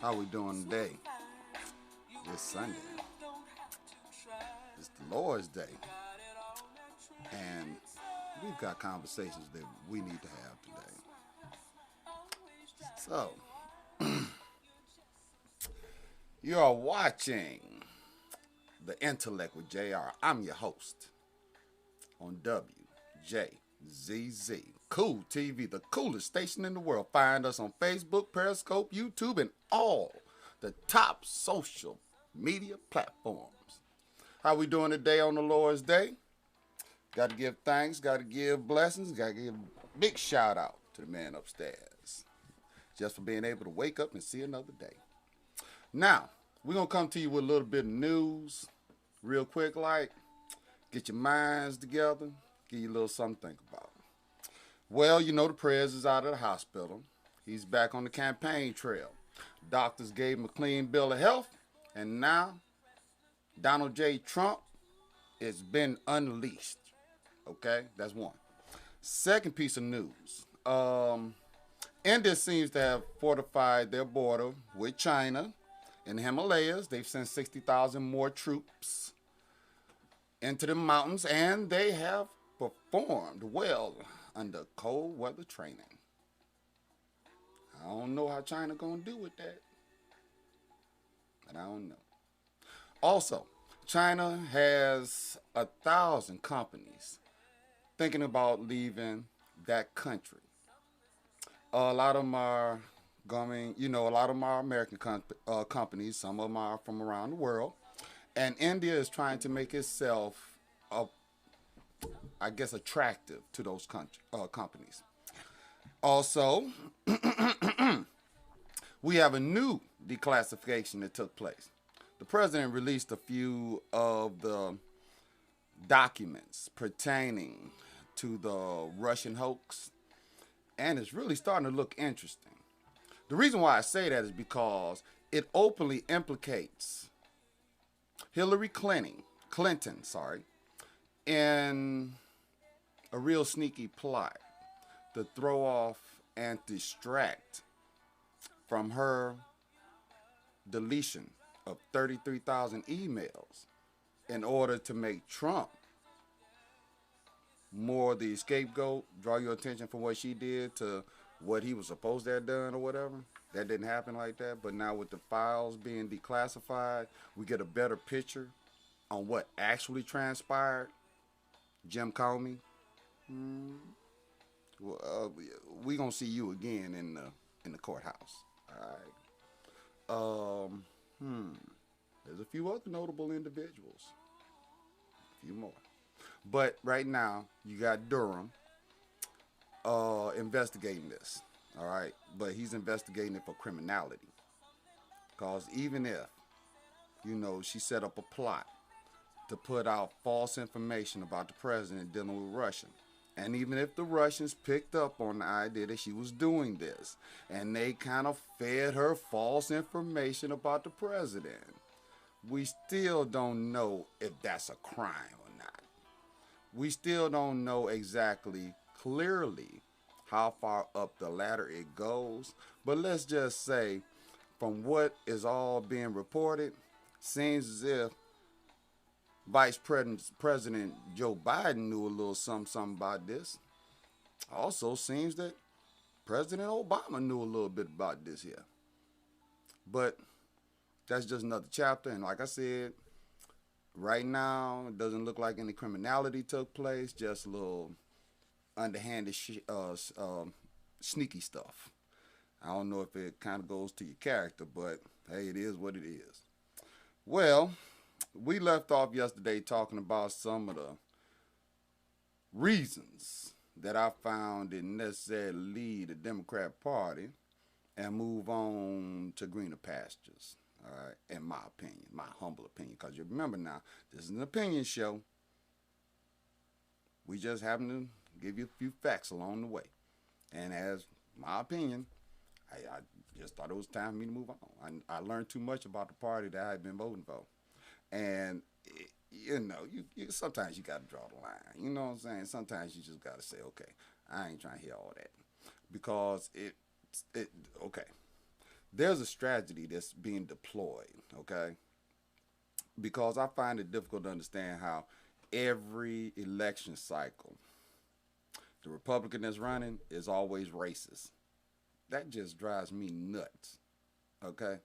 How we doing today? This Sunday. It's the Lord's Day. And we've got conversations that we need to have today. So, you are watching The Intellect with JR. I'm your host on WJZZ Cool TV, the coolest station in the world. Find us on Facebook, Periscope, YouTube, and all the top social media platforms. How we doing today on the Lord's Day? Got to give thanks, got to give blessings, got to give a big shout out to the man upstairs just for being able to wake up and see another day. Now, we're going to come to you with a little bit of news real quick, like get your minds together, give you a little something to think about. Well, you know the Prez is out of the hospital. He's back on the campaign trail. Doctors gave him a clean bill of health, and now Donald J. Trump has been unleashed. Okay, that's one. Second piece of news. India seems to have fortified their border with China. In the Himalayas, they've sent 60,000 more troops into the mountains, and they have performed well under cold weather training. I don't know how China gonna do with that, but I don't know. Also, China has 1,000 companies thinking about leaving that country. A lot of them are going, a lot of them are American companies. Some of them are from around the world. And India is trying to make itself, attractive to those companies. Also, we have a new declassification that took place. The president released a few of the documents pertaining to the Russian hoax, and it's really starting to look interesting. The reason why I say that is because it openly implicates Hillary Clinton, in a real sneaky plot to throw off and distract from her deletion of 33,000 emails in order to make Trump more the scapegoat, draw your attention from what she did to what he was supposed to have done or whatever. That didn't happen like that. But now with the files being declassified, we get a better picture on what actually transpired. Jim Comey, we gonna see you again in the courthouse. All right. There's a few other notable individuals. A few more. But right now, you got Durham investigating this. All right. But he's investigating it for criminality. Because even if, she set up a plot to put out false information about the president dealing with Russia. And even if the Russians picked up on the idea that she was doing this, and they kind of fed her false information about the president, we still don't know if that's a crime or not. We still don't know exactly clearly how far up the ladder it goes. But let's just say, from what is all being reported, seems as if Vice President Joe Biden knew a little something about this. Also seems that President Obama knew a little bit about this here. But that's just another chapter. And like I said, right now, it doesn't look like any criminality took place. Just a little underhanded, sneaky stuff. I don't know if it kind of goes to your character, but hey, it is what it is. Well, we left off yesterday talking about some of the reasons that I found didn't necessarily lead the Democrat Party and move on to greener pastures. All right, in my opinion, my humble opinion. Because you remember now, this is an opinion show. We just happen to give you a few facts along the way. And as my opinion, I just thought it was time for me to move on. I learned too much about the party that I had been voting for. And, you sometimes you got to draw the line. You know what I'm saying? Sometimes you just got to say, okay, I ain't trying to hear all that. Because okay. there's a strategy that's being deployed, okay? Because I find it difficult to understand how every election cycle, the Republican that's running is always racist. That just drives me nuts, okay?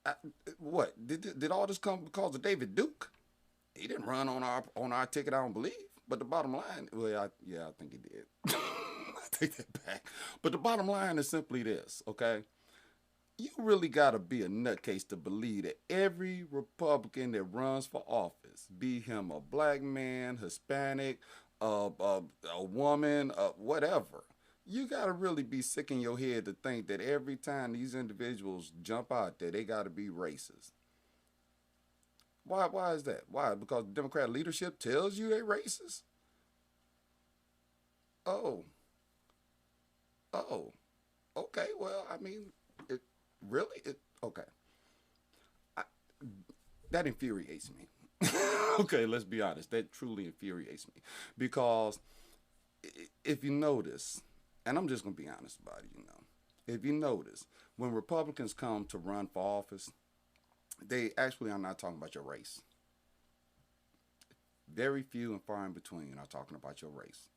I, what did all this come because of David Duke? He didn't run on our ticket, I don't believe. But the bottom line, well, yeah, I think he did. I take that back. But the bottom line is simply this, okay? You really got to be a nutcase to believe that every Republican that runs for office, be him a black man, Hispanic, a woman, whatever, you got to really be sick in your head to think that every time these individuals jump out there, they got to be racist. Why is that? Why? Because the Democrat leadership tells you they're racist? Oh, oh, okay. Well, I mean, it really, okay. I, that infuriates me. Okay, let's be honest. That truly infuriates me because if you notice, and I'm just gonna be honest about it, if you notice, when Republicans come to run for office, they actually are not talking about your race. Very few and far in between are talking about your race,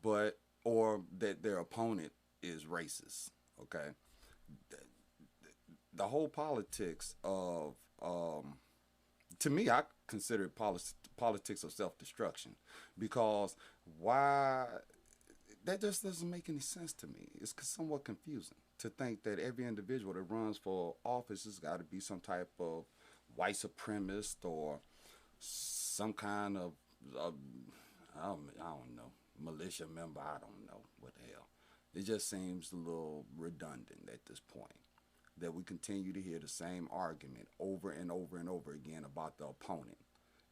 but or that their opponent is racist. Okay, the, the whole politics of to me, I consider it politics of self-destruction because why that just doesn't make any sense to me. It's somewhat confusing to think that every individual that runs for office has got to be some type of white supremacist or some kind of I don't know, militia member. I don't know what the hell. It just seems a little redundant at this point that we continue to hear the same argument over and over and over again about the opponent.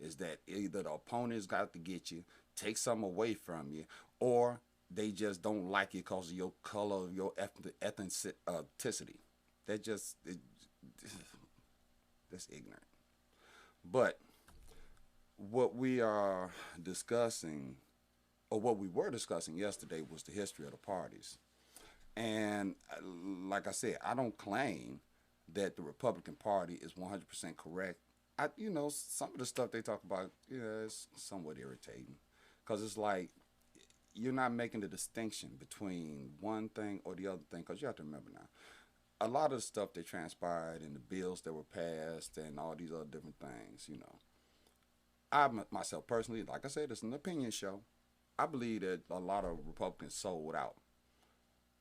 Is that either the opponent's got to get you, take something away from you, or they just don't like you because of your color, your ethnicity. That just that's ignorant. But what we are discussing, or what we were discussing yesterday, was the history of the parties. And like I said, I don't claim that the Republican Party is 100% correct. Some of the stuff they talk about, yeah, it's somewhat irritating because it's like you're not making the distinction between one thing or the other thing. Because you have to remember now, a lot of the stuff that transpired in the bills that were passed and all these other different things, I myself personally, like I said, it's an opinion show. I believe that a lot of Republicans sold out.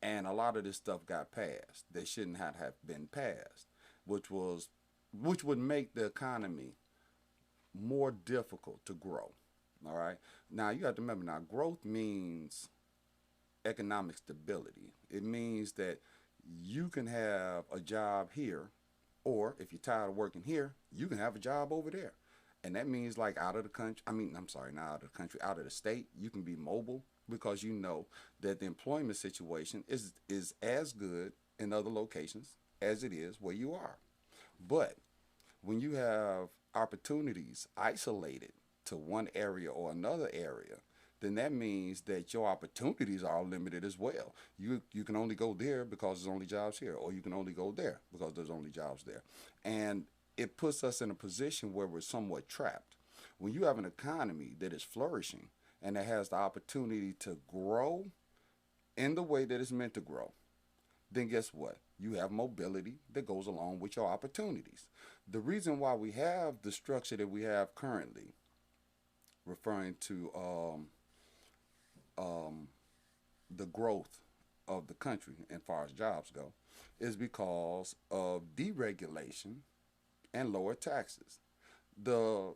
And a lot of this stuff got passed that shouldn't have been passed, which would make the economy more difficult to grow. All right. Now you have to remember now growth means economic stability. It means that you can have a job here, or if you're tired of working here, you can have a job over there. And that means like out of the country, I'm sorry, not out of the country, out of the state, you can be mobile because you know that the employment situation is as good in other locations as it is where you are. But when you have opportunities isolated to one area or another area, then that means that your opportunities are limited as well. You can only go there because there's only jobs here, or you can only go there because there's only jobs there. And it puts us in a position where we're somewhat trapped. When you have an economy that is flourishing and that has the opportunity to grow in the way that it's meant to grow, then guess what? You have mobility that goes along with your opportunities. The reason why we have the structure that we have currently, referring to the growth of the country as far as jobs go, is because of deregulation and lower taxes. The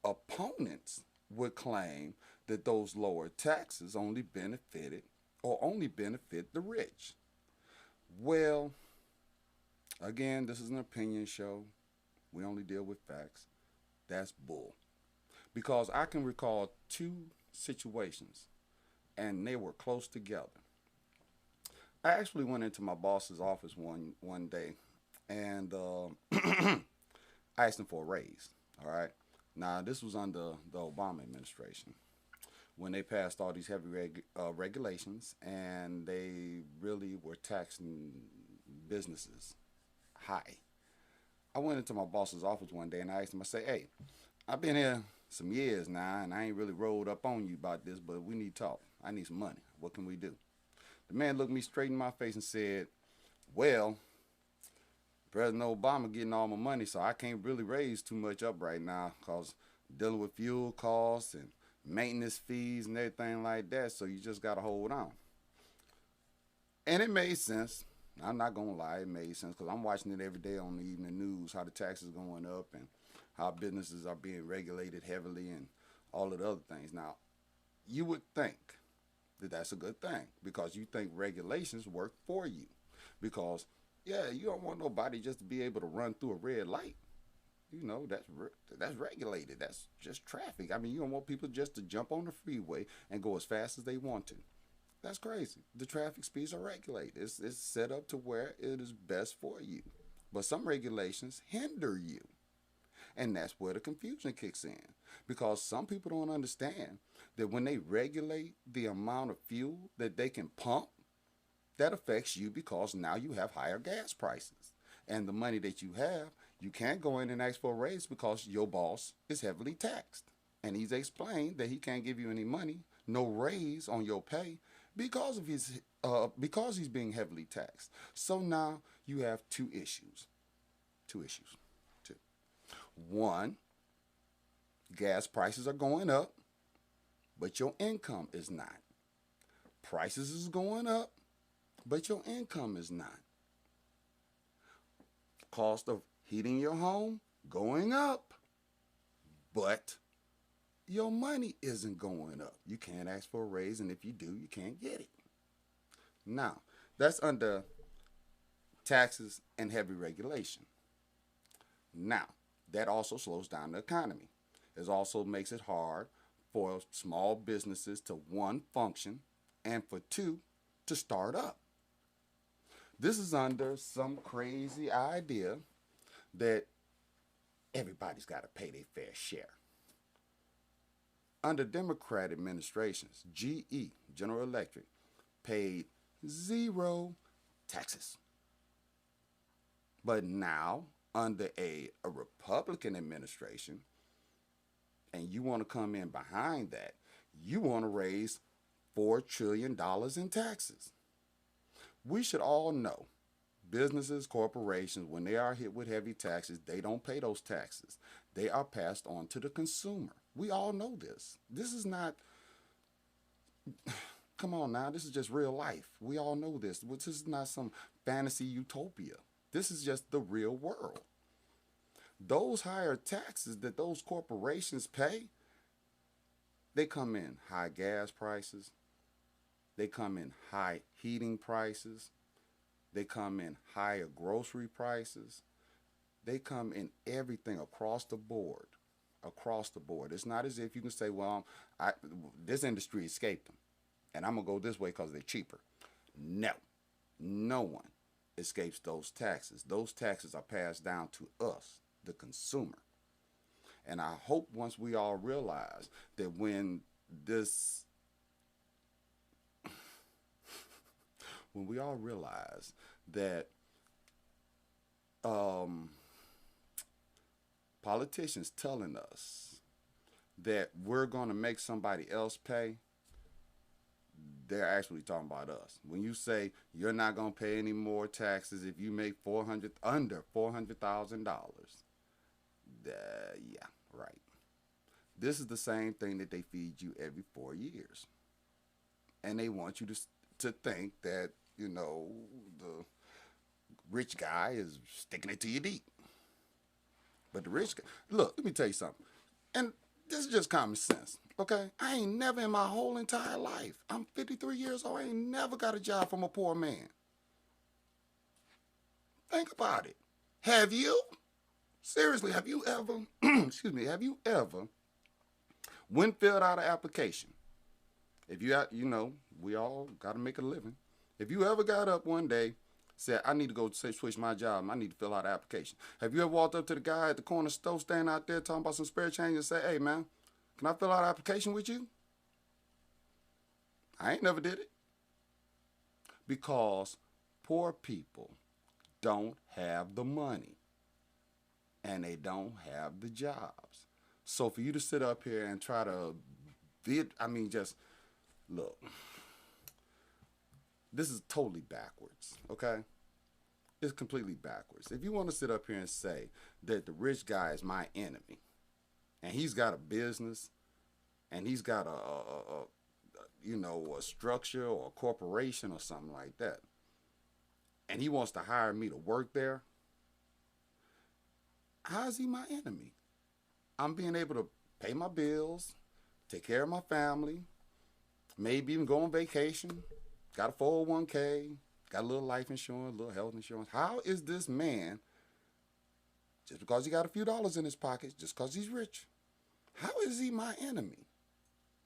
opponents would claim that those lower taxes only benefit the rich. Well, again, this is an opinion show. We only deal with facts. That's bull. Because I can recall two situations and they were close together. I actually went into my boss's office one day and I asked him for a raise. All right. Now, this was under the Obama administration when they passed all these heavy regulations and they really were taxing businesses high. I went into my boss's office one day and I asked him, I said, hey, I've been here some years now and I ain't really rolled up on you about this, but we need to talk. I need some money. What can we do? The man looked me straight in my face and said, well, President Obama getting all my money, so I can't really raise too much up right now because dealing with fuel costs and maintenance fees and everything like that, so you just got to hold on. And it made sense. I'm not going to lie, it made sense because I'm watching it every day on the evening news, how the taxes are going up and how businesses are being regulated heavily and all of the other things. Now, you would think that that's a good thing because you think regulations work for you because, yeah, you don't want nobody just to be able to run through a red light. You know, that's regulated. That's just traffic. I mean, you don't want people just to jump on the freeway and go as fast as they want to. That's crazy. The traffic speeds are regulated. It's set up to where it is best for you. But some regulations hinder you. And that's where the confusion kicks in. Because some people don't understand that when they regulate the amount of fuel that they can pump, that affects you because now you have higher gas prices. And the money that you have, you can't go in and ask for a raise because your boss is heavily taxed. And he's explained that he can't give you any money, no raise on your pay because of his because he's being heavily taxed. So now you have two issues. Two. One, gas prices are going up, but your income is not. Prices is going up, but your income is not. Cost of heating your home going up, but your money isn't going up. You can't ask for a raise, and if you do, you can't get it. Now, that's under taxes and heavy regulation. Now, that also slows down the economy. It also makes it hard for small businesses to, one, function, and for two, to start up. This is under some crazy idea that everybody's got to pay their fair share. Under Democrat administrations, GE, General Electric, paid 0 taxes. But now, under a Republican administration, and you want to come in behind that, you want to raise $4 trillion in taxes. We should all know businesses, corporations, when they are hit with heavy taxes, they don't pay those taxes. They are passed on to the consumer. We all know this. This is not, come on now, this is just real life. We all know this. This is not some fantasy utopia. This is just the real world. Those higher taxes that those corporations pay, they come in high gas prices. They come in high heating prices. They come in higher grocery prices. They come in everything across the board. Across the board. It's not as if you can say, well, this industry escaped them, and I'm going to go this way because they're cheaper. No. No one escapes those taxes. Those taxes are passed down to us, the consumer. And I hope once we all realize that when we all realize that politicians telling us that we're going to make somebody else pay, they're actually talking about us. When you say you're not going to pay any more taxes if you make under $400,000, yeah, right. This is the same thing that they feed you every 4 years. And they want you to think that, you know, the rich guy is sticking it to you deep. But the rich guy, look, let me tell you something. And this is just common sense, okay? I ain't never in my whole entire life, I'm 53 years old, I ain't never got a job from a poor man. Think about it. Have you? Seriously, have you ever, have you ever filled out an application? If you, we all got to make a living. If you ever got up one day, said, I need to go switch my job, I need to fill out an application. Have you ever walked up to the guy at the corner store standing out there talking about some spare change and say, hey, man, can I fill out an application with you? I ain't never did it. Because poor people don't have the money and they don't have the jobs. So for you to sit up here and try to just look, this is totally backwards, okay? It's completely backwards. If you want to sit up here and say that the rich guy is my enemy and he's got a business and he's got a structure or a corporation or something like that, and he wants to hire me to work there, how is he my enemy? I'm being able to pay my bills, take care of my family, maybe even go on vacation, got a 401k, got a little life insurance, a little health insurance. How is this man, just because he got a few dollars in his pocket, just because he's rich, how is he my enemy?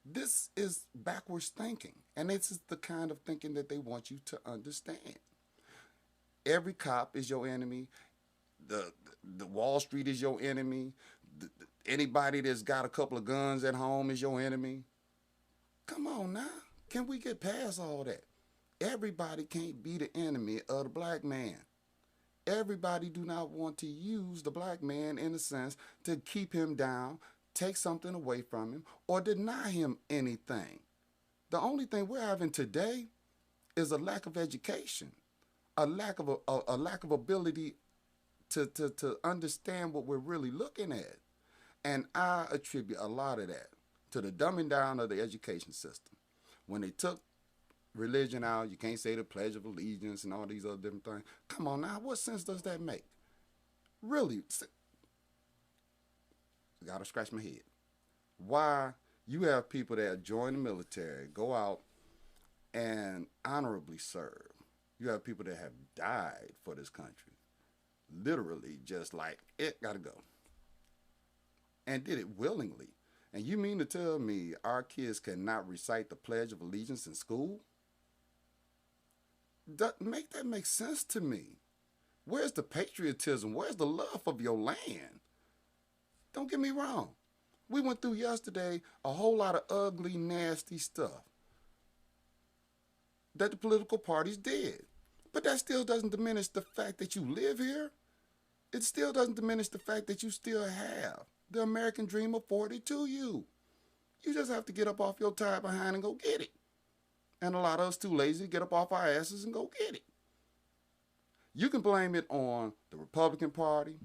This is backwards thinking, and this is the kind of thinking that they want you to understand. Every cop is your enemy. The Wall Street is your enemy. Anybody that's got a couple of guns at home is your enemy. Come on now. Can we get past all that? Everybody can't be the enemy of the black man. Everybody do not want to use the black man in a sense to keep him down, take something away from him, or deny him anything. The only thing we're having today is a lack of education, a lack of ability to understand what we're really looking at. And I attribute a lot of that to the dumbing down of the education system. When they took religion out, you can't say the Pledge of Allegiance and all these other different things. Come on now, what sense does that make? Really, gotta scratch my head. Why you have people that join the military, go out and honorably serve. You have people that have died for this country. Literally just like, it gotta go. And did it willingly. And you mean to tell me our kids cannot recite the Pledge of Allegiance in school? Make that make sense to me. Where's the patriotism? Where's the love of your land? Don't get me wrong. We went through yesterday a whole lot of ugly, nasty stuff that the political parties did. But that still doesn't diminish the fact that you live here. It still doesn't diminish the fact that you still have the American dream afforded to you. You just have to get up off your tired behind and go get it. And a lot of us too lazy to get up off our asses and go get it. You can blame it on the Republican Party.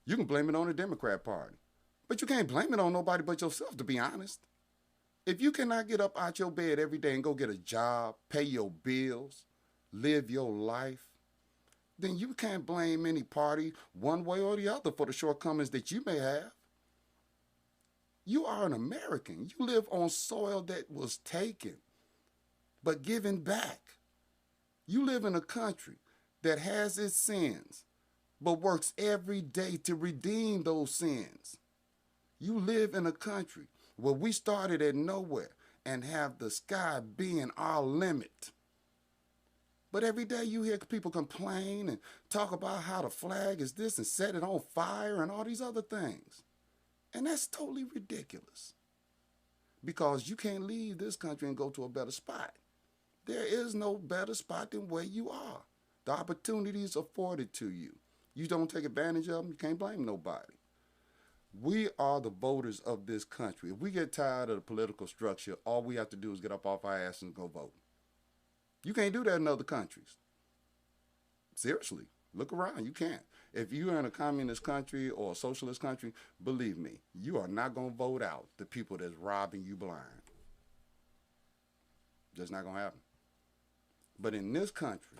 You can blame it on the Democrat Party. But you can't blame it on nobody but yourself, to be honest. If you cannot get up out your bed every day and go get a job, pay your bills, live your life, then you can't blame any party one way or the other for the shortcomings that you may have. You are an American. You live on soil that was taken, but given back. You live in a country that has its sins, but works every day to redeem those sins. You live in a country where we started at nowhere and have the sky being our limit. But every day you hear people complain and talk about how the flag is this and set it on fire and all these other things. And that's totally ridiculous. Because you can't leave this country and go to a better spot. There is no better spot than where you are. The opportunities afforded to you. You don't take advantage of them, you can't blame nobody. We are the voters of this country. If we get tired of the political structure, all we have to do is get up off our ass and go vote. You can't do that in other countries. Seriously, look around, you can't. If you're in a communist country or a socialist country, believe me, you are not going to vote out the people that's robbing you blind. Just not going to happen. But in this country,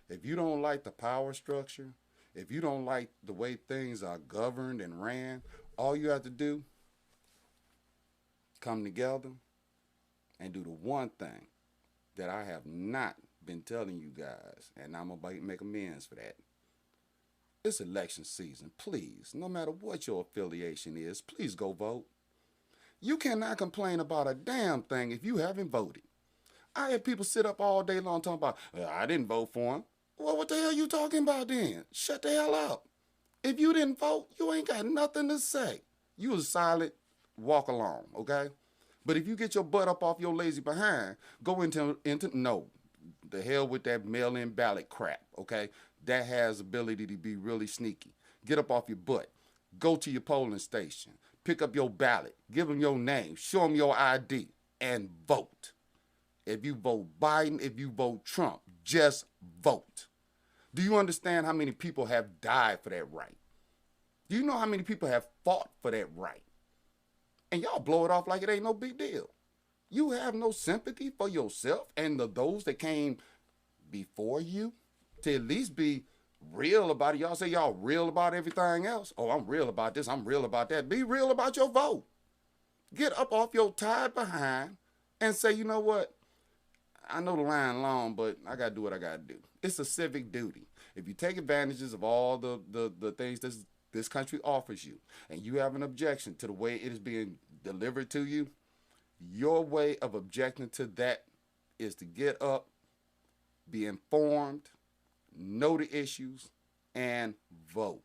if you don't like the power structure, if you don't like the way things are governed and ran, all you have to do, come together and do the one thing that I have not been telling you guys, and I'm going to make amends for that. It's election season. Please, no matter what your affiliation is, please go vote. You cannot complain about a damn thing if you haven't voted. I had people sit up all day long talking about, I didn't vote for him. Well, what the hell you talking about then? Shut the hell up. If you didn't vote, you ain't got nothing to say. You was silent, walk along, okay? But if you get your butt up off your lazy behind, go into no, the hell with that mail-in ballot crap, okay? That has ability to be really sneaky. Get up off your butt. Go to your polling station. Pick up your ballot. Give them your name. Show them your ID. And vote. If you vote Biden, if you vote Trump, just vote. Do you understand how many people have died for that right? Do you know how many people have fought for that right? And y'all blow it off like it ain't no big deal. You have no sympathy for yourself and those that came before you to at least be real about it. Y'all say y'all real about everything else. Oh, I'm real about this. I'm real about that. Be real about your vote. Get up off your tired behind and say, you know what? I know the line long, but I got to do what I got to do. It's a civic duty. If you take advantages of all the things this country offers you, and you have an objection to the way it is being delivered to you, your way of objecting to that is to get up, be informed, know the issues, and vote.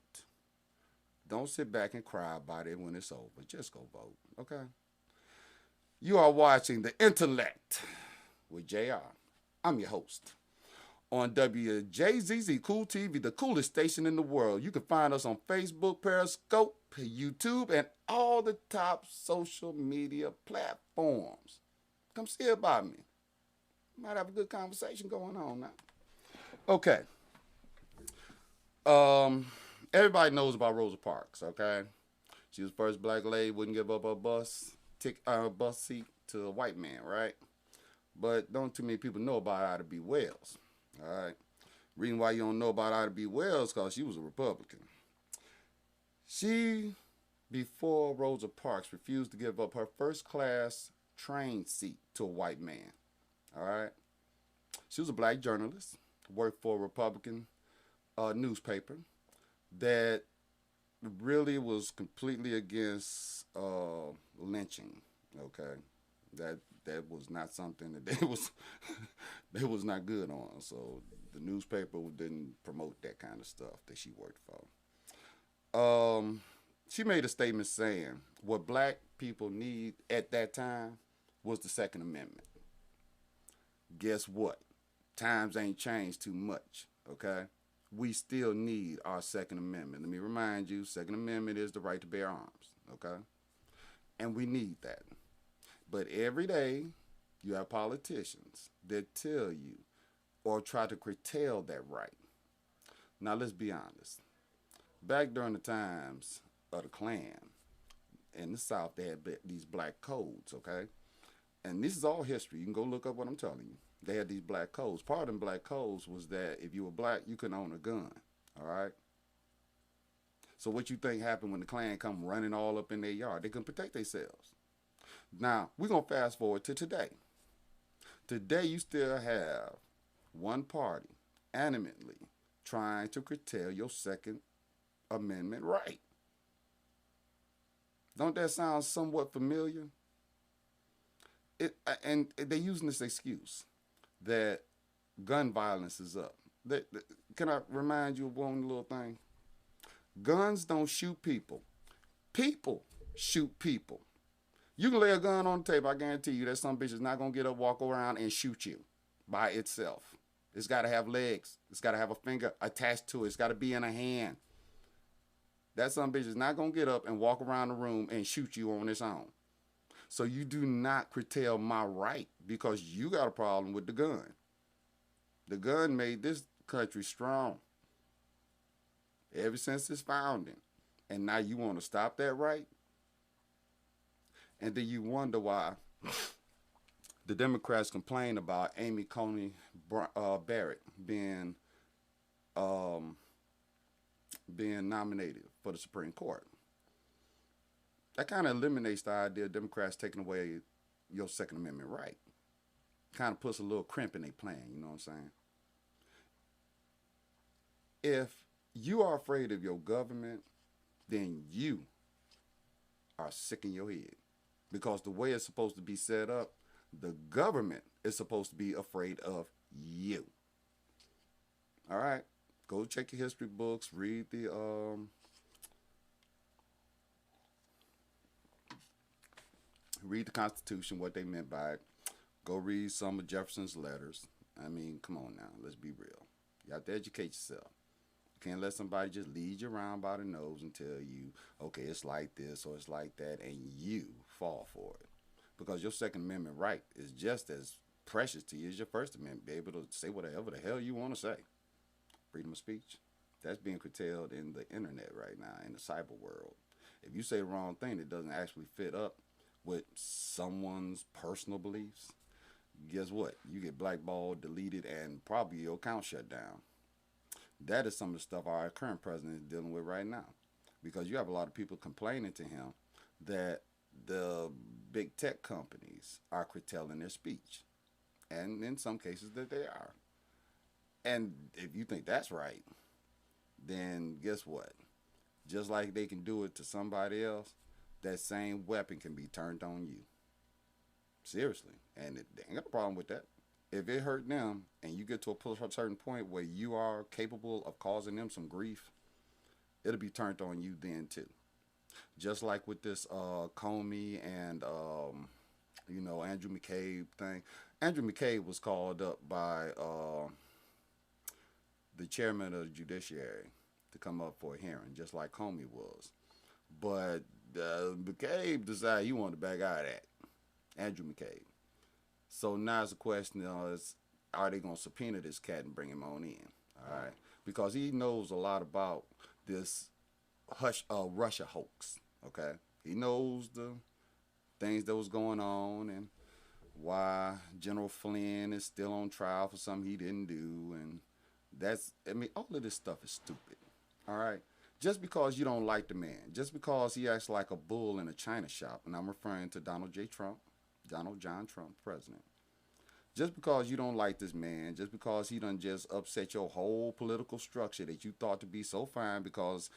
Don't sit back and cry about it when it's over. Just go vote, okay? You are watching The Intellect with JR. I'm your host on WJZZ Cool TV, the coolest station in the world. You can find us on Facebook, Periscope, YouTube, and all the top social media platforms. Come see about me. Might have a good conversation going on now. Okay. Everybody knows about Rosa Parks, okay? She was the first black lady, wouldn't give up her bus seat to a white man, right? But don't too many people know about Ida B. Wells, all right? Reason why you don't know about Ida B. Wells because she was a Republican. She, before Rosa Parks, refused to give up her first-class train seat to a white man, all right? She was a black journalist, worked for a Republican newspaper that really was completely against lynching, okay? That was not something that they was not good on. So the newspaper didn't promote that kind of stuff that she worked for. She made a statement saying what black people need at that time was the Second Amendment. Guess what? Times ain't changed too much, okay? We still need our Second Amendment. Let me remind you, Second Amendment is the right to bear arms, okay? And we need that. But every day, you have politicians that tell you or try to curtail that right. Now, let's be honest. Back during the times of the Klan, in the South, they had these black codes, okay? And this is all history. You can go look up what I'm telling you. They had these black codes. Part of them black codes was that if you were black, you couldn't own a gun, all right? So what you think happened when the Klan come running all up in their yard? They couldn't protect themselves. Now, we're going to fast forward to today. Today, you still have one party animately trying to curtail your Second Amendment right. Don't that sound somewhat familiar? And they're using this excuse that gun violence is up. Can I remind you of one little thing? Guns don't shoot people. People shoot people. You can lay a gun on the table, I guarantee you that some bitch is not going to get up, walk around, and shoot you by itself. It's got to have legs. It's got to have a finger attached to it. It's got to be in a hand. That some bitch is not going to get up and walk around the room and shoot you on its own. So you do not curtail my right because you got a problem with the gun. The gun made this country strong ever since its founding. And now you want to stop that right? And then you wonder why the Democrats complain about Amy Coney Barrett being nominated for the Supreme Court. That kind of eliminates the idea of Democrats taking away your Second Amendment right. Kind of puts a little crimp in their plan, you know what I'm saying? If you are afraid of your government, then you are sick in your head. Because the way it's supposed to be set up, the government is supposed to be afraid of you. All right? Go check your history books, read the Constitution, what they meant by it. Go read some of Jefferson's letters I mean, come on now, let's be real. You have to educate yourself. You can't let somebody just lead you around by the nose and tell you, okay, it's like this or it's like that, and you fall for it. Because your Second Amendment right is just as precious to you as your First Amendment. Be able to say whatever the hell you want to say. Freedom of speech. That's being curtailed in the internet right now, in the cyber world. If you say the wrong thing that doesn't actually fit up with someone's personal beliefs, guess what? You get blackballed, deleted, and probably your account shut down. That is some of the stuff our current president is dealing with right now. Because you have a lot of people complaining to him that the big tech companies are curtailing their speech. And in some cases that they are. And if you think that's right, then guess what? Just like they can do it to somebody else, that same weapon can be turned on you. Seriously. And they ain't got a problem with that. If it hurt them and you get to a certain point where you are capable of causing them some grief, it'll be turned on you then too. Just like with this Comey and Andrew McCabe thing. Andrew McCabe was called up by the chairman of the judiciary to come up for a hearing, just like Comey was. But McCabe decided he wanted to back out of that. Andrew McCabe. So now the question is, are they going to subpoena this cat and bring him on in? All right. Because he knows a lot about this Russia hoax. Okay. He knows the things that was going on and why General Flynn is still on trial for something he didn't do. And all of this stuff is stupid. All right. Just because you don't like the man, just because he acts like a bull in a china shop, and I'm referring to Donald John Trump, president. Just because you don't like this man, just because he done just upset your whole political structure that you thought to be so fine because,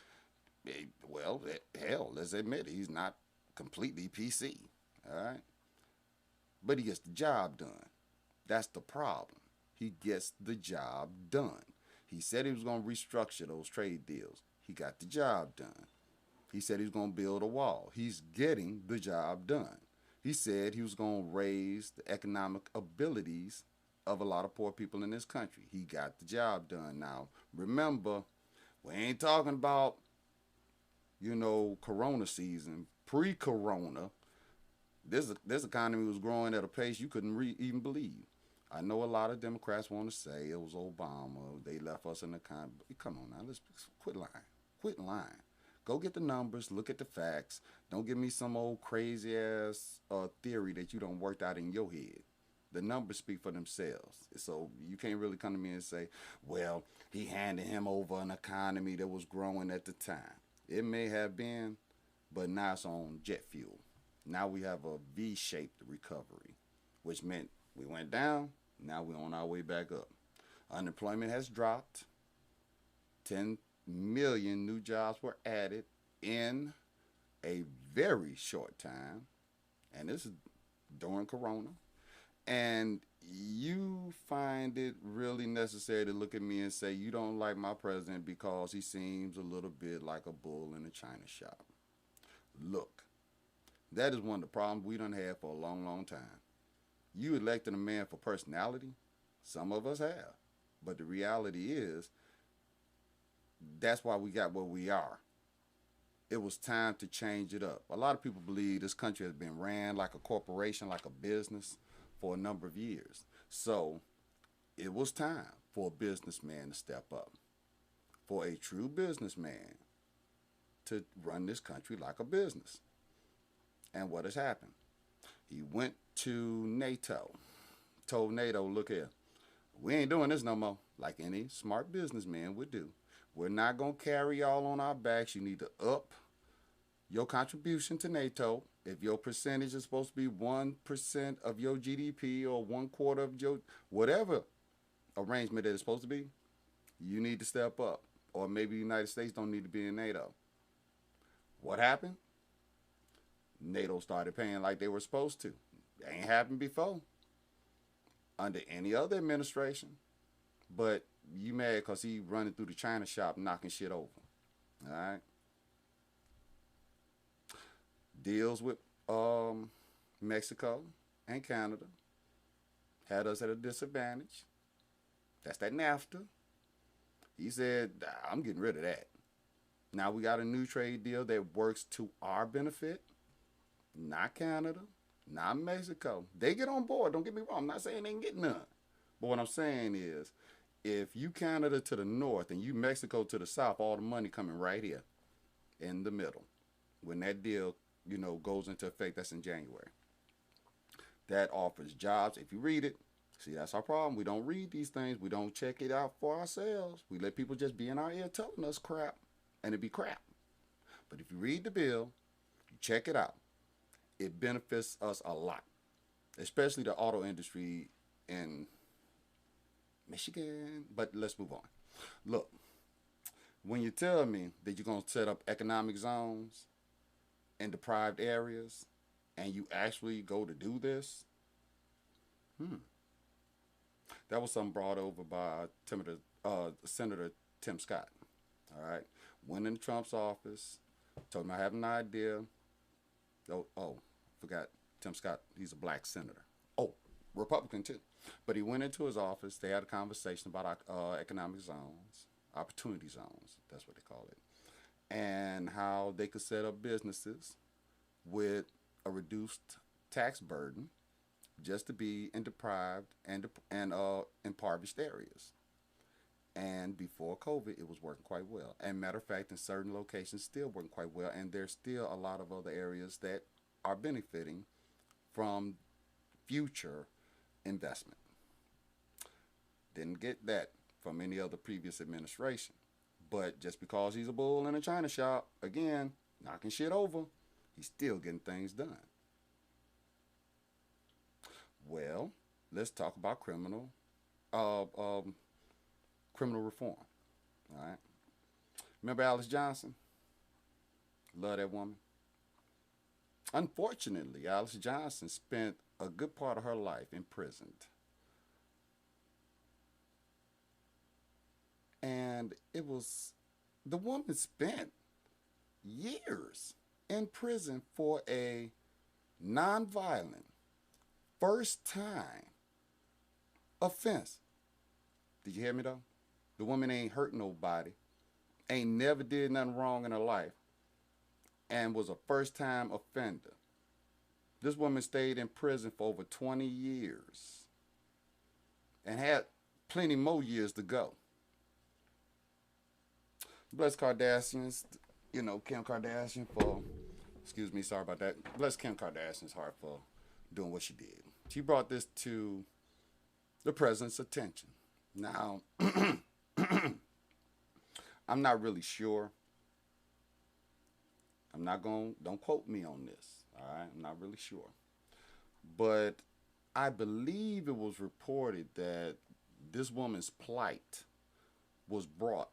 hell, let's admit it, he's not completely PC, all right? But he gets the job done. That's the problem. He gets the job done. He said he was going to restructure those trade deals. He got the job done. He said he was going to build a wall. He's getting the job done. He said he was going to raise the economic abilities of a lot of poor people in this country. He got the job done. Now, remember, we ain't talking about, Corona season, pre-Corona. This economy was growing at a pace you couldn't even believe. I know a lot of Democrats want to say it was Obama. They left us in the economy. Come on now, let's quit lying. Quit lying. Go get the numbers, look at the facts. Don't give me some old crazy ass theory that you don't worked out in your head. The numbers speak for themselves. So you can't really come to me and say, well, he handed him over an economy that was growing at the time. It may have been, but now it's on jet fuel. Now we have a V-shaped recovery, which meant we went down, now we're on our way back up. Unemployment has dropped. 10 million new jobs were added in a very short time, and this is during Corona. And you find it really necessary to look at me and say you don't like my president because he seems a little bit like a bull in a china shop. Look, that is one of the problems we done had for a long, long time. You elected a man for personality. Some of us have. But the reality is, that's why we got where we are. It was time to change it up. A lot of people believe this country has been ran like a corporation, like a business for a number of years. So it was time for a businessman to step up. For a true businessman to run this country like a business. And what has happened? He went to NATO, told NATO, look here, we ain't doing this no more, like any smart businessman would do. We're not going to carry y'all on our backs. You need to up your contribution to NATO. If your percentage is supposed to be 1% of your GDP or 1/4 of your whatever arrangement that it's supposed to be, you need to step up. Or maybe the United States don't need to be in NATO. What happened? NATO started paying like they were supposed to. It ain't happened before under any other administration. But you mad because he running through the china shop knocking shit over. All right. Deals with Mexico and Canada had us at a disadvantage. That's that NAFTA. He said, I'm getting rid of that. Now we got a new trade deal that works to our benefit, not Canada, not Mexico. They get on board. Don't get me wrong. I'm not saying they ain't getting none. But what I'm saying is, if you Canada to the north and you Mexico to the south, all the money coming right here in the middle. When that deal, goes into effect, that's in January. That offers jobs. If you read it, see, that's our problem. We don't read these things. We don't check it out for ourselves. We let people just be in our ear telling us crap, and it be crap. But if you read the bill, you check it out, it benefits us a lot, especially the auto industry in Michigan. But let's move on. Look, when you tell me that you're going to set up economic zones in deprived areas and you actually go to do this, that was something brought over by Senator Tim Scott. All right. Went in Trump's office, told him I have an idea. Forgot Tim Scott. He's a black senator. Oh, Republican too. But he went into his office. They had a conversation about economic zones, opportunity zones. That's what they call it. And how they could set up businesses with a reduced tax burden just to be in deprived and impoverished areas. And before COVID, it was working quite well. And matter of fact, in certain locations, still working quite well. And there's still a lot of other areas that are benefiting from future investment. Didn't get that from any other previous administration. But just because he's a bull in a china shop, again, knocking shit over, he's still getting things done. Well, let's talk about criminal reform. All right. Remember Alice Johnson? Love that woman. Unfortunately, Alice Johnson spent a good part of her life imprisoned. And the woman spent years in prison for a nonviolent, first time offense. Did you hear me though? The woman ain't hurt nobody, ain't never did nothing wrong in her life, and was a first time offender. This woman stayed in prison for over 20 years and had plenty more years to go. Bless Kardashians, Kim Kardashian sorry about that. Bless Kim Kardashian's heart for doing what she did. She brought this to the president's attention. Now, I'm not really sure. Don't quote me on this, all right? I'm not really sure. But I believe it was reported that this woman's plight was brought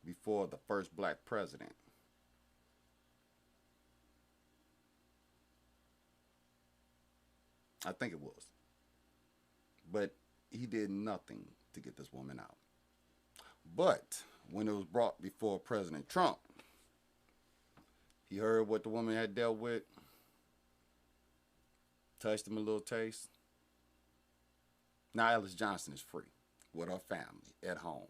before the first black president. I think it was. But he did nothing to get this woman out. But when it was brought before President Trump, he heard what the woman had dealt with, touched him a little taste. Now Alice Johnson is free with her family at home.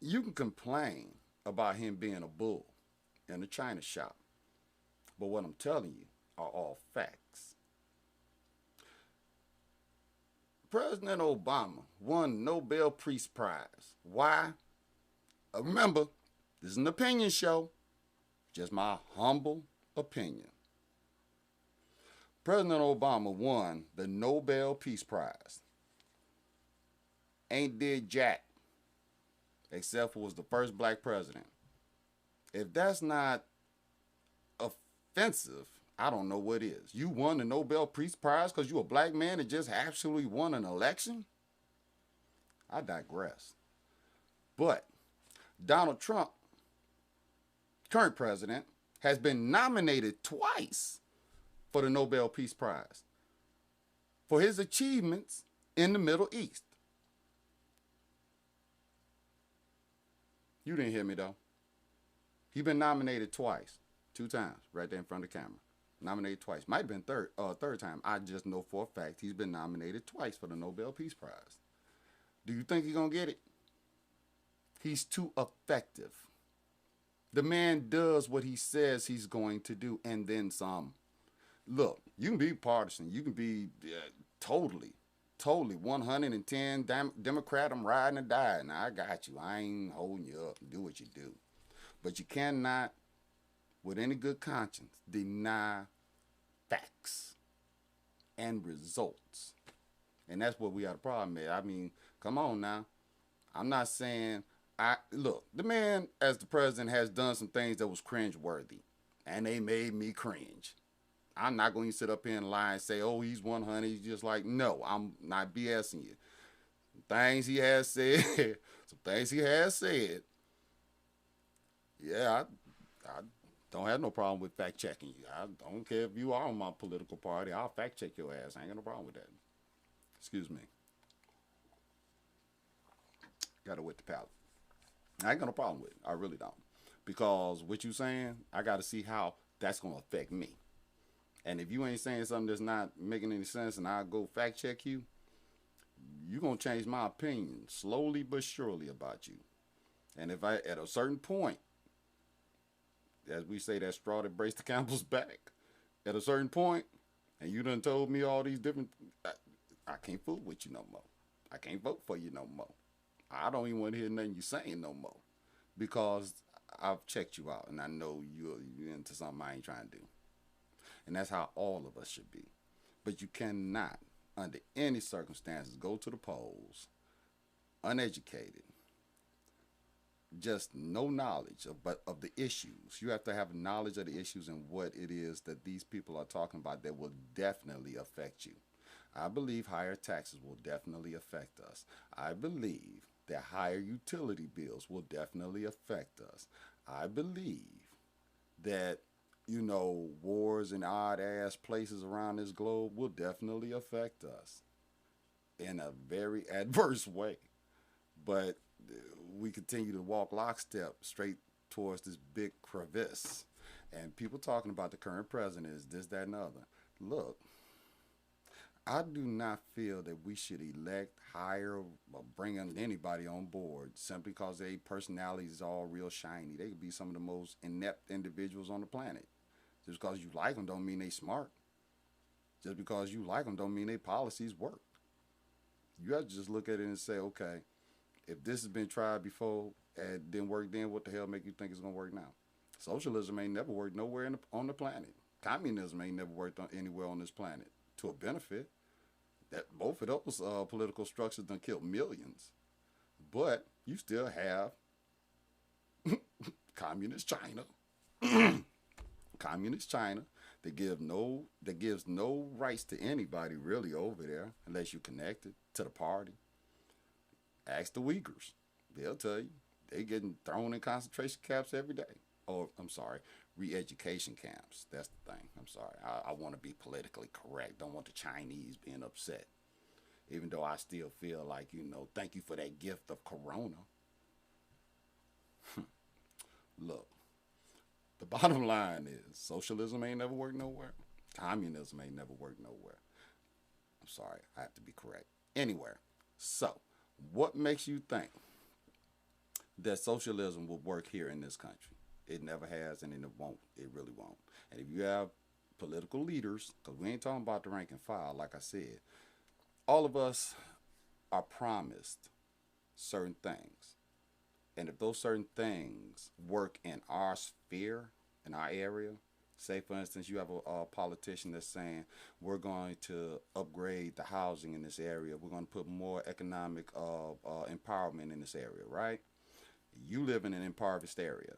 You can complain about him being a bull in a china shop, but what I'm telling you are all facts. President Obama won Nobel Peace Prize. Why? Remember, this is an opinion show, just my humble opinion. President Obama won the Nobel Peace Prize. Ain't did jack, except for was the first black president. If that's not offensive, I don't know what is. You won the Nobel Peace Prize because you a black man that just absolutely won an election? I digress. But Donald Trump, current president, has been nominated twice for the Nobel Peace Prize for his achievements in the Middle East. You didn't hear me though. He's been nominated twice, 2 times, right there in front of the camera. Nominated twice. Might have been third time. I just know for a fact he's been nominated twice for the Nobel Peace Prize. Do you think he's gonna get it? He's too effective. The man does what he says he's going to do, and then some. Look, you can be partisan. You can be totally 110 Democrat. I'm riding or dying. I got you. I ain't holding you up. Do what you do. But you cannot, with any good conscience, deny facts and results. And that's what we got a problem with. I mean, come on now. I'm not saying, look, the man as the president has done some things that was cringe-worthy. And they made me cringe. I'm not going to sit up here and lie and say, oh, he's 100. He's just like, no, I'm not BSing you. Some things he has said, yeah, I don't have no problem with fact checking you. I don't care if you are on my political party. I'll fact check your ass. I ain't got no problem with that. Excuse me. Got to wet the palate. I ain't got no problem with it. I really don't. Because what you saying, I got to see how that's going to affect me. And if you ain't saying something that's not making any sense and I go fact check you, you're going to change my opinion slowly but surely about you. And if I, at a certain point, as we say, that straw that breaks the camel's back, at a certain point, and you done told me all these different, I can't fool with you no more. I can't vote for you no more. I don't even want to hear nothing you saying no more. Because I've checked you out and I know you're into something I ain't trying to do. And that's how all of us should be. But you cannot, under any circumstances, go to the polls uneducated, just no knowledge of the issues. You have to have knowledge of the issues and what it is that these people are talking about that will definitely affect you. I believe higher taxes will definitely affect us. I believe that higher utility bills will definitely affect us. I believe that wars in odd-ass places around this globe will definitely affect us in a very adverse way. But we continue to walk lockstep straight towards this big crevice. And people talking about the current president is this, that, and the other. Look, I do not feel that we should elect, hire, or bring anybody on board simply because their personality is all real shiny. They could be some of the most inept individuals on the planet. Just because you like them don't mean they smart. Just because you like them don't mean their policies work. You have to just look at it and say, okay, if this has been tried before and didn't work then, what the hell make you think it's going to work now? Socialism ain't never worked nowhere on the planet. Communism ain't never worked anywhere on this planet to a benefit. That both of those political structures done killed millions. But you still have communist China. Communist China that gives no rights to anybody really over there unless you're connected to the party. Ask the Uyghurs. They'll tell you. They getting thrown in concentration camps every day. Or, I'm sorry, re-education camps. That's the thing. I'm sorry. I want to be politically correct. Don't want the Chinese being upset. Even though I still feel like, thank you for that gift of Corona. Look, the bottom line is socialism ain't never worked nowhere. Communism ain't never worked nowhere. I'm sorry. I have to be correct. Anywhere. So, what makes you think that socialism will work here in this country? It never has, and it won't. It really won't. And if you have political leaders, because we ain't talking about the rank and file, like I said, all of us are promised certain things. And if those certain things work in our sphere, in our area, say, for instance, you have a politician that's saying, we're going to upgrade the housing in this area. We're going to put more economic empowerment in this area, right? You live in an impoverished area.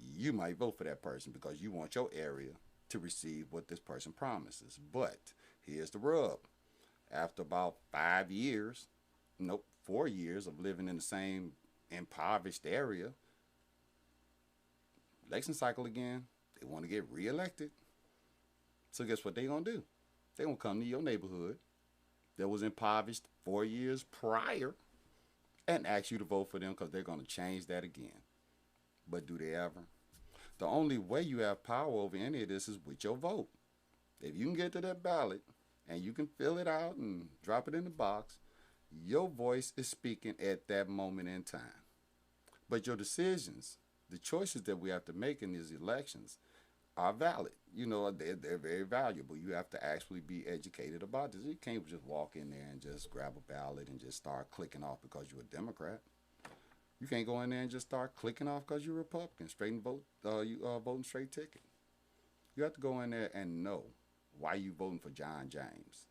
You might vote for that person because you want your area to receive what this person promises. But here's the rub. After about 4 years of living in the same impoverished area, election cycle again, they want to get reelected. So guess what they gonna do? They gonna come to your neighborhood that was impoverished 4 years prior and ask you to vote for them because they're gonna change that again. But do they ever? The only way you have power over any of this is with your vote. If you can get to that ballot and you can fill it out and drop it in the box, your voice is speaking at that moment in time. But your decisions, the choices that we have to make in these elections are valid. You know, they're very valuable. You have to actually be educated about this. You can't just walk in there and just grab a ballot and just start clicking off because you're a Democrat. You can't go in there and just start clicking off because you're a Republican. Straight and vote, you voting straight ticket. You have to go in there and know why you voting for John James.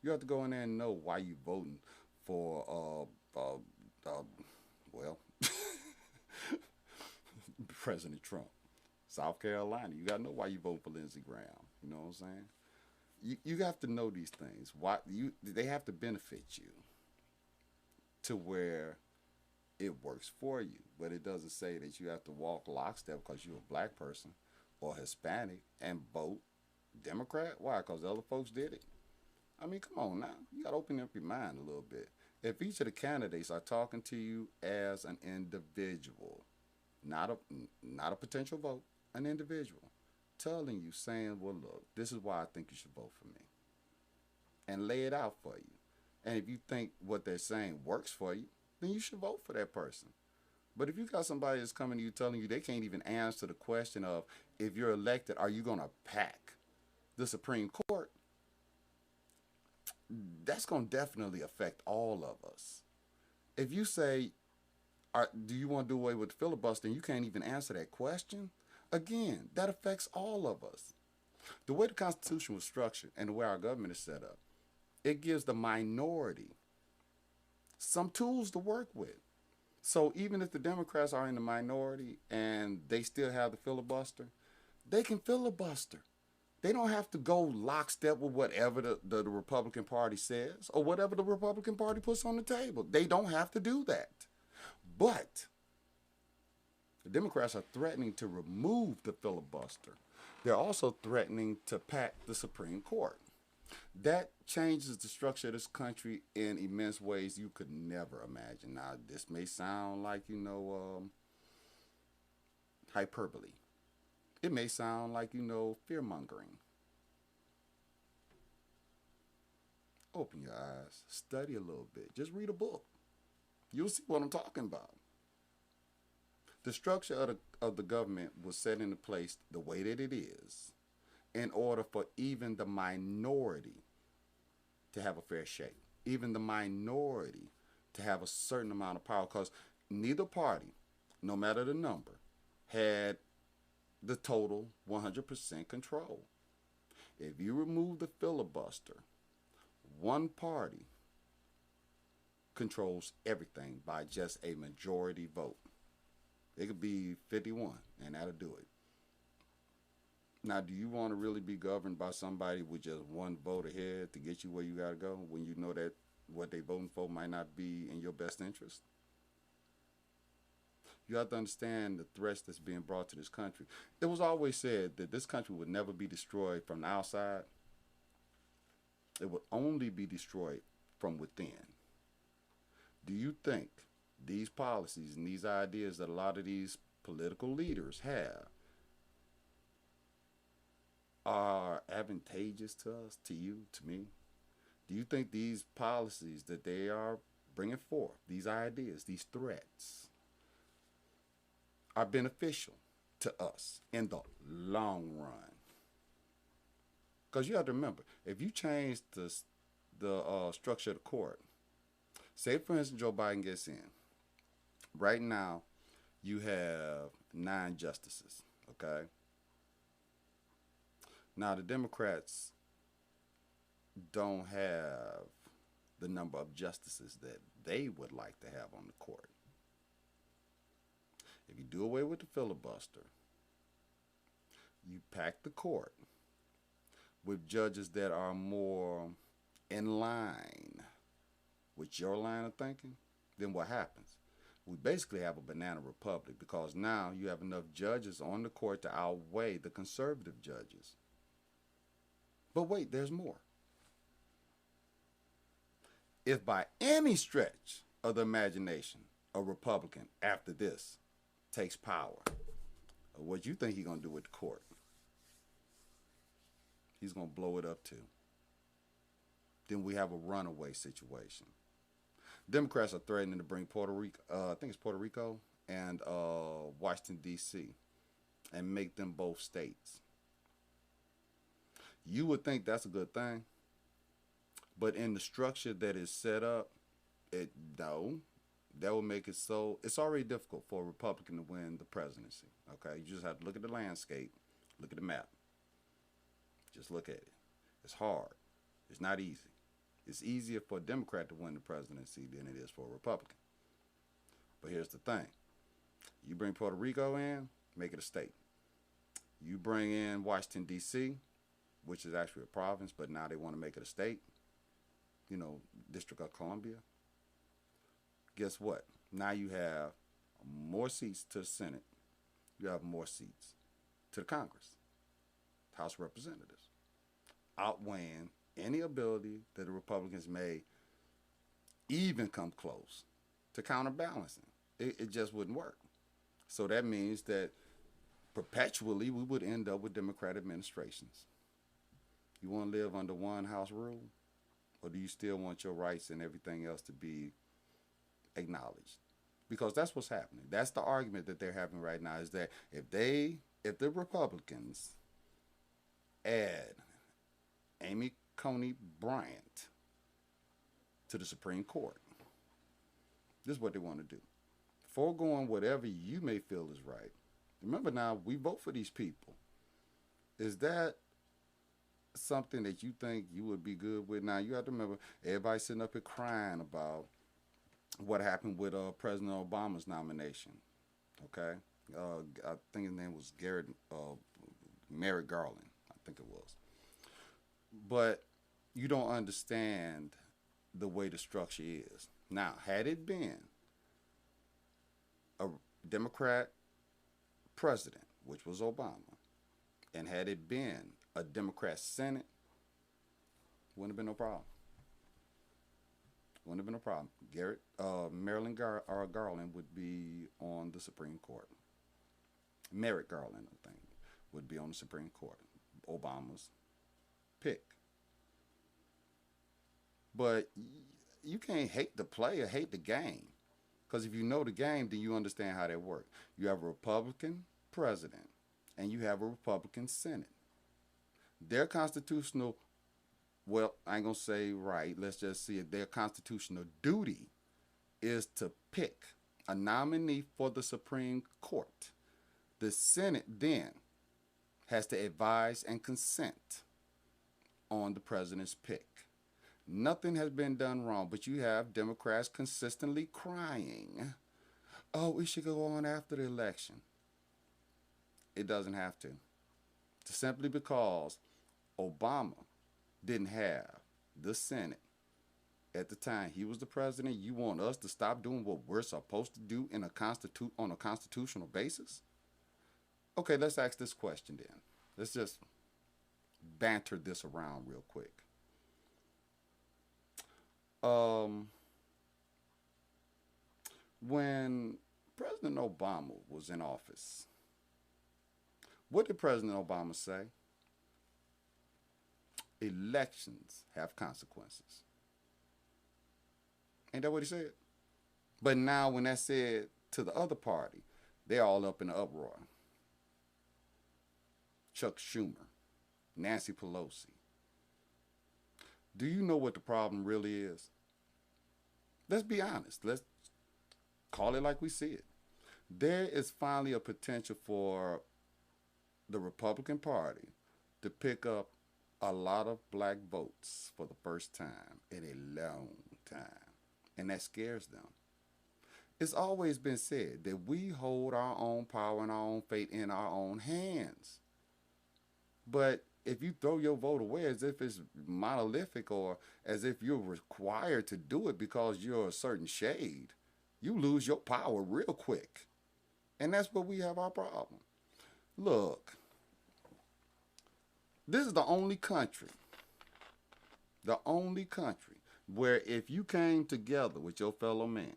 You have to go in there and know why you voting for well, President Trump. South Carolina, you got to know why you vote for Lindsey Graham. You know what I'm saying? You have to know these things. Why they have to benefit you to where it works for you. But it doesn't say that you have to walk lockstep because you're a black person or Hispanic and vote Democrat. Why? Because other folks did it. I mean, come on now. You got to open up your mind a little bit. If each of the candidates are talking to you as an individual, not a potential vote, an individual, telling you, saying, well, look, this is why I think you should vote for me, and lay it out for you. And if you think what they're saying works for you, then you should vote for that person. But if you got somebody that's coming to you telling you they can't even answer the question of, if you're elected, are you going to pack the Supreme Court? That's going to definitely affect all of us. If you say, do you want to do away with the filibuster, and you can't even answer that question, again, that affects all of us. The way the Constitution was structured and the way our government is set up, it gives the minority some tools to work with. So even if the Democrats are in the minority and they still have the filibuster, they can filibuster. They don't have to go lockstep with whatever the Republican Party says or whatever the Republican Party puts on the table. They don't have to do that. But the Democrats are threatening to remove the filibuster. They're also threatening to pack the Supreme Court. That changes the structure of this country in immense ways you could never imagine. Now, this may sound like, hyperbole. It may sound like, fear-mongering. Open your eyes. Study a little bit. Just read a book. You'll see what I'm talking about. The structure of the government was set into place the way that it is in order for even the minority to have a fair shake, even the minority to have a certain amount of power, because neither party, no matter the number, had the total 100% control. If you remove the filibuster, one party controls everything by just a majority vote. It could be 51, and that'll do it. Now, do you want to really be governed by somebody with just one vote ahead to get you where you got to go when you know that what they voting for might not be in your best interest? You have to understand the threats that's being brought to this country. It was always said that this country would never be destroyed from the outside. It would only be destroyed from within. Do you think these policies and these ideas that a lot of these political leaders have are advantageous to us, to you, to me? Do you think these policies that they are bringing forth, these ideas, these threats, are beneficial to us in the long run? Because you have to remember, if you change the structure of the court, say for instance Joe Biden gets in. Right now, you have 9 justices, okay? Now, the Democrats don't have the number of justices that they would like to have on the court. If you do away with the filibuster, you pack the court with judges that are more in line with your line of thinking, then what happens? We basically have a banana republic, because now you have enough judges on the court to outweigh the conservative judges. But wait, there's more. If by any stretch of the imagination a Republican after this takes power, what you think he's going to do with the court? he's going to blow it up too. Then we have a runaway situation. Democrats are threatening to bring Puerto Rico, I think it's Puerto Rico, and Washington, D.C., and make them both states. You would think that's a good thing, but in the structure that is set up, that will make it so it's already difficult for a Republican to win the presidency. Okay, you just have to look at the landscape, look at the map, just look at it. It's hard. It's not easy. It's easier for a Democrat to win the presidency than it is for a Republican. But here's the thing. You bring Puerto Rico in, make it a state. You bring in Washington, D.C., which is actually a province, but now they want to make it a state, District of Columbia. Guess what? Now you have more seats to the Senate. You have more seats to the Congress, House of Representatives, outweighing any ability that the Republicans may even come close to counterbalancing. It just wouldn't work. So that means that perpetually we would end up with Democrat administrations. You want to live under one house rule? Or do you still want your rights and everything else to be acknowledged? Because that's what's happening. That's the argument that they're having right now, is that if the Republicans add Amy Coney Bryant to the Supreme Court, this is what they want to do. Foregoing whatever you may feel is right. Remember now, we vote for these people. Is that something that you think you would be good with? Now, you have to remember, everybody sitting up here crying about what happened with President Obama's nomination. Okay? I think his name was Merrick Garland, I think it was. But you don't understand the way the structure is. Now, had it been a Democrat president, which was Obama, and had it been a Democrat Senate, wouldn't have been no problem. Wouldn't have been no problem. Marilyn Garland would be on the Supreme Court. Merrick Garland, I think, would be on the Supreme Court. Obama's pick. But you can't hate the player, hate the game. Because if you know the game, then you understand how that works. You have a Republican president, and you have a Republican Senate. Their constitutional, well, I ain't going to say right, let's just see it. Their constitutional duty is to pick a nominee for the Supreme Court. The Senate then has to advise and consent on the president's pick. Nothing has been done wrong, but you have Democrats consistently crying, oh, we should go on after the election. It doesn't have to. Simply because Obama didn't have the Senate at the time he was the president. You want us to stop doing what we're supposed to do on a constitutional basis? Okay, let's ask this question then. Let's just banter this around real quick. When President Obama was in office, what did President Obama say? Elections have consequences. Ain't that what he said? But now when that's said to the other party, they're all up in an uproar. Chuck Schumer, Nancy Pelosi. Do you know what the problem really is? Let's be honest. Let's call it like we see it. There is finally a potential for the Republican Party to pick up a lot of black votes for the first time in a long time. And that scares them. It's always been said that we hold our own power and our own fate in our own hands. But if you throw your vote away as if it's monolithic or as if you're required to do it because you're a certain shade, you lose your power real quick. And that's where we have our problem. Look, this is the only country where if you came together with your fellow man,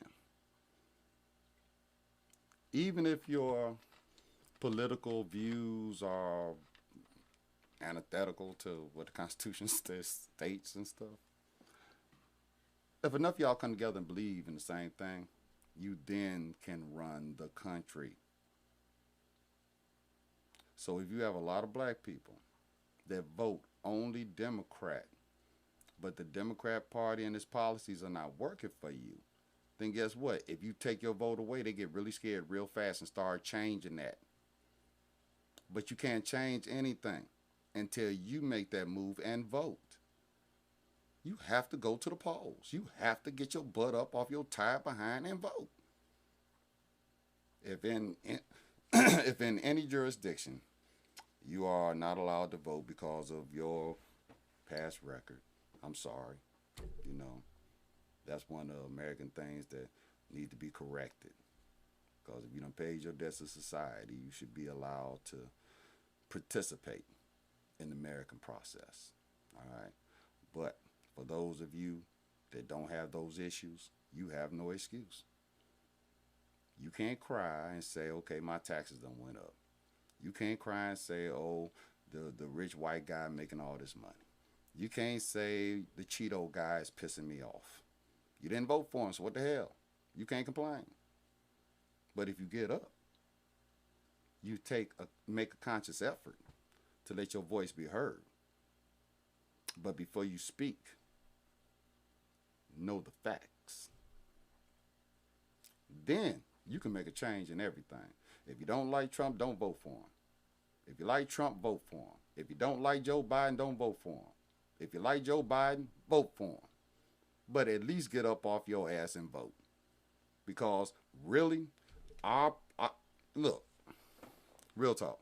even if your political views are antithetical to what the Constitution states and stuff. If enough of y'all come together and believe in the same thing, you then can run the country. So if you have a lot of black people that vote only Democrat, but the Democrat Party and its policies are not working for you, then guess what? If you take your vote away, they get really scared real fast and start changing that. But you can't change anything until you make that move and vote. You have to go to the polls. You have to get your butt up off your tired behind and vote. If in if in any jurisdiction you are not allowed to vote because of your past record, I'm sorry. You know, that's one of the American things that need to be corrected. Because if you done paid your debts to society, you should be allowed to participate in the American process. All right. But for those of you that don't have those issues, you have no excuse. You can't cry and say, okay, my taxes done went up. You can't cry and say, oh, the rich white guy making all this money. You can't say the Cheeto guy is pissing me off. You didn't vote for him, so what the hell? You can't complain. But if you get up, you make a conscious effort to let your voice be heard. But before you speak, know the facts. Then you can make a change in everything. If you don't like Trump, don't vote for him. If you like Trump, vote for him. If you don't like Joe Biden, don't vote for him. If you like Joe Biden, vote for him. But at least get up off your ass and vote. Because really, look, real talk.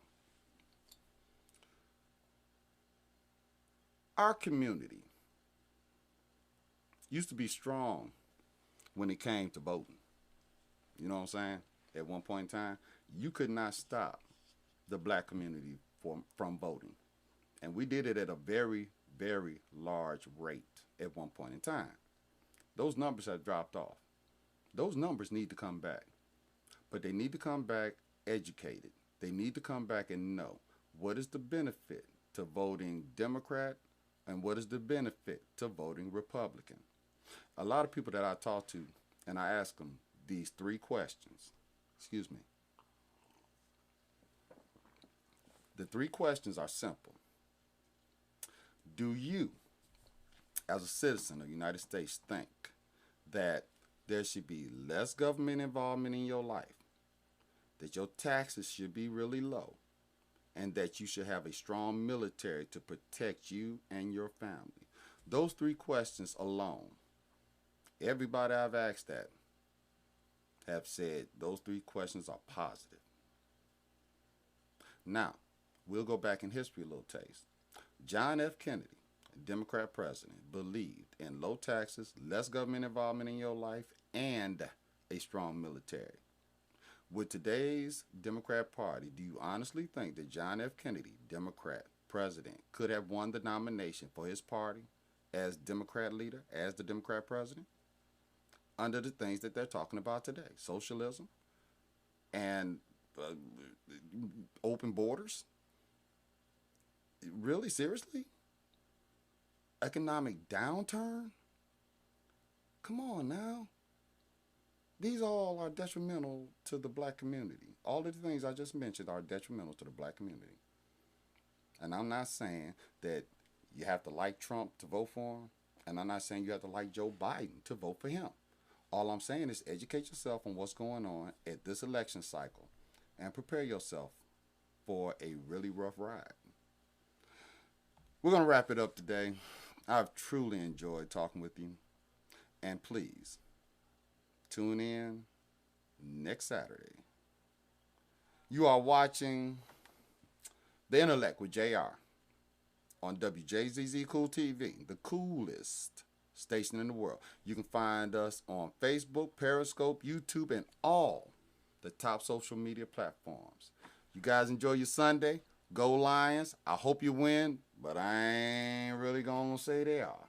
Our community used to be strong when it came to voting. You know what I'm saying? At one point in time, you could not stop the black community from voting. And we did it at a very, very large rate at one point in time. Those numbers have dropped off. Those numbers need to come back. But they need to come back educated. They need to come back and know what is the benefit to voting Democrat and what is the benefit to voting Republican. A lot of people that I talk to, and I ask them these three questions. Excuse me. The three questions are simple. Do you, as a citizen of the United States, think that there should be less government involvement in your life, that your taxes should be really low, and that you should have a strong military to protect you and your family? Those three questions alone, everybody I've asked that have said those three questions are positive. Now, we'll go back in history a little taste. John F. Kennedy, Democrat president, believed in low taxes, less government involvement in your life, and a strong military. With today's Democrat Party, do you honestly think that John F. Kennedy, Democrat president, could have won the nomination for his party as Democrat leader, as the Democrat president, under the things that they're talking about today? Socialism and open borders? Really? Seriously? Economic downturn? Come on now. These all are detrimental to the black community. All of the things I just mentioned are detrimental to the black community. And I'm not saying that you have to like Trump to vote for him. And I'm not saying you have to like Joe Biden to vote for him. All I'm saying is educate yourself on what's going on at this election cycle and prepare yourself for a really rough ride. We're going to wrap it up today. I've truly enjoyed talking with you. And please, tune in next Saturday. You are watching The Intellect with JR on WJZZ Cool TV, the coolest station in the world. You can find us on Facebook, Periscope, YouTube, and all the top social media platforms. You guys enjoy your Sunday. Go Lions. I hope you win, but I ain't really going to say they are.